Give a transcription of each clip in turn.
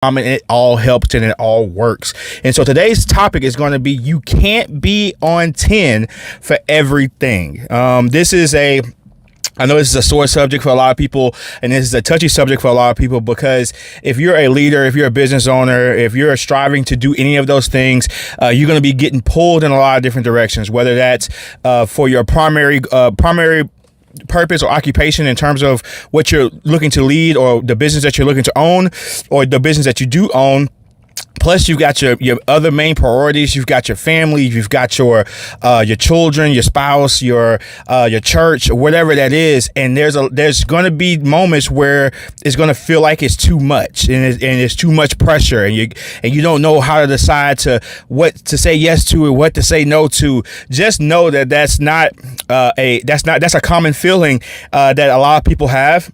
And it all helps and it all works. And so today's topic is going to be, you can't be on 10 for everything. I know this is a sore subject for a lot of people, and this is a touchy subject for a lot of people, because if you're a leader, if you're a business owner, if you're striving to do any of those things, you're going to be getting pulled in a lot of different directions, whether that's for your primary purpose or occupation in terms of what you're looking to lead, or the business that you're looking to own, or the business that you do own. Plus, you've got your other main priorities. You've got your family. You've got your children, your spouse, your church, whatever that is. And there's going to be moments where it's going to feel like it's too much, and it's too much pressure, and you don't know how to decide to what to say yes to and what to say no to. Just know that that's a common feeling that a lot of people have.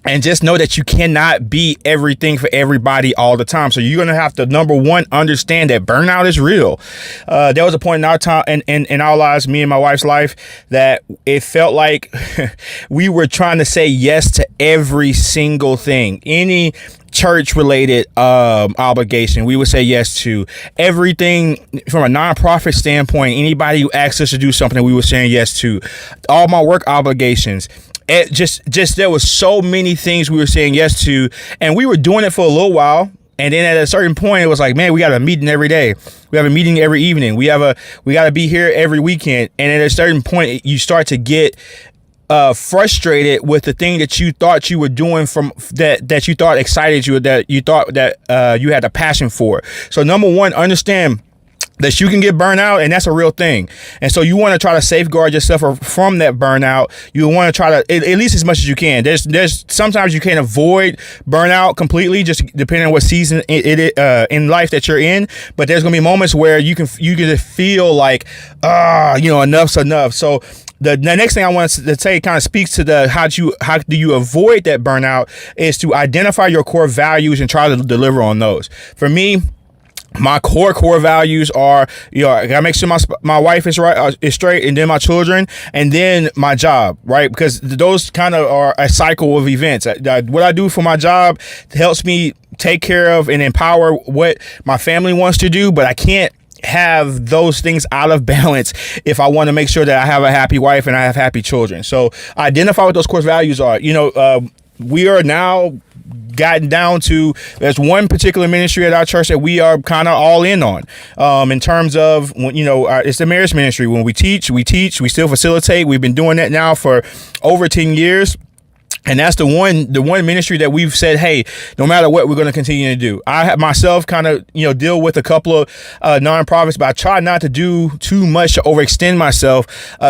And just know that you cannot be everything for everybody all the time. So you're going to have to, number one, understand that burnout is real. There was a point in our time, in our lives, me and my wife's life, that it felt like we were trying to say yes to every single thing. Any church related obligation, we would say yes to. Everything from a nonprofit standpoint, anybody who asked us to do something, we were saying yes to. All my work obligations. It just there was so many things we were saying yes to, and we were doing it for a little while. And then at a certain point, it was like, man, we got a meeting every day. We have a meeting every evening. We got to be here every weekend. And at a certain point, you start to get frustrated with the thing that you thought you were doing, from that you thought excited you, that you thought that you had a passion for. So number one, understand that you can get burnt out, and that's a real thing. And so you want to try to safeguard yourself from that burnout. You want to try to, at least as much as you can. There's sometimes you can't avoid burnout completely, just depending on what season in life that you're in. But there's gonna be moments where you can feel like, enough's enough. So the next thing I want to say kind of speaks to how do you avoid that burnout, is to identify your core values and try to deliver on those. For me, my core values are, I gotta make sure my wife is right, is straight, and then my children, and then my job, right? Because those kind of are a cycle of events. What I do for my job helps me take care of and empower what my family wants to do, but I can't have those things out of balance if I want to make sure that I have a happy wife and I have happy children. So identify what those core values are. We are now gotten down to, there's one particular ministry at our church that we are kind of all in on, in terms of, it's the marriage ministry. When we teach, we still facilitate. We've been doing that now for over 10 years. And that's the one ministry that we've said, hey, no matter what, we're going to continue to do. I have myself kind of, deal with a couple of nonprofits, but I try not to do too much to overextend myself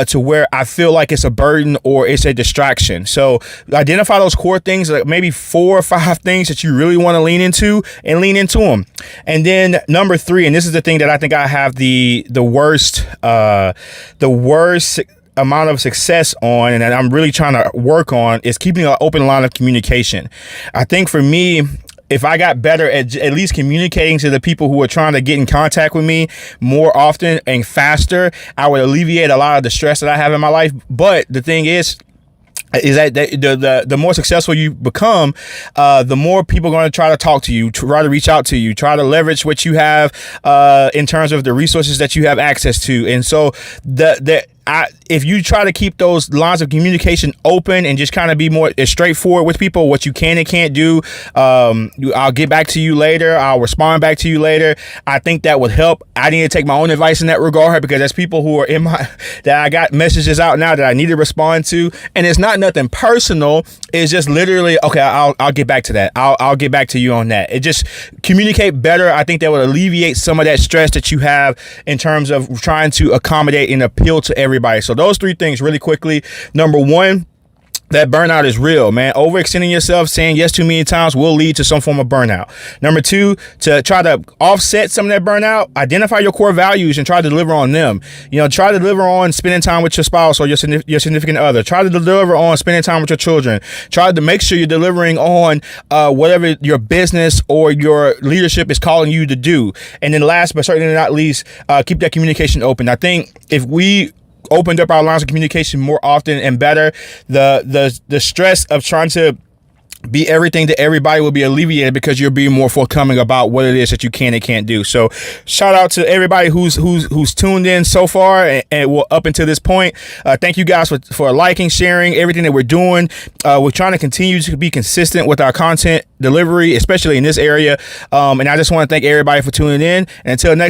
to where I feel like it's a burden or it's a distraction. So identify those core things, like maybe 4 or 5 things that you really want to lean into, and lean into them. And then number 3, and this is the thing that I think I have the worst amount of success on, and that I'm really trying to work on, is keeping an open line of communication. I think for me, if I got better at least communicating to the people who are trying to get in contact with me more often and faster, I would alleviate a lot of the stress that I have in my life. But the thing is that the more successful you become, the more people are going to try to talk to you, try to reach out to you, try to leverage what you have in terms of the resources that you have access to. And so if you try to keep those lines of communication open and just kind of be more straightforward with people, what you can and can't do, I'll get back to you later, I'll respond back to you later, I think that would help. I need to take my own advice in that regard, because there's people who are that I got messages out now that I need to respond to, and it's not nothing personal. It's just literally, okay, I'll get back to that. I'll get back to you on that. It just communicate better. I think that would alleviate some of that stress that you have in terms of trying to accommodate and appeal to everybody. So those 3 things really quickly. Number 1, that burnout is real, man. Overextending yourself, saying yes too many times, will lead to some form of burnout. Number 2, to try to offset some of that burnout, identify your core values and try to deliver on them. Try to deliver on spending time with your spouse or your significant other. Try to deliver on spending time with your children. Try to make sure you're delivering on whatever your business or your leadership is calling you to do. And then last but certainly not least, keep that communication open. I think if we opened up our lines of communication more often and better, the stress of trying to be everything to everybody will be alleviated because you're being more forthcoming about what it is that you can and can't do. So shout out to everybody who's tuned in so far and well, up until this point. Thank you guys for liking, sharing everything that we're doing. We're trying to continue to be consistent with our content delivery, especially in this area. And I just want to thank everybody for tuning in. And until next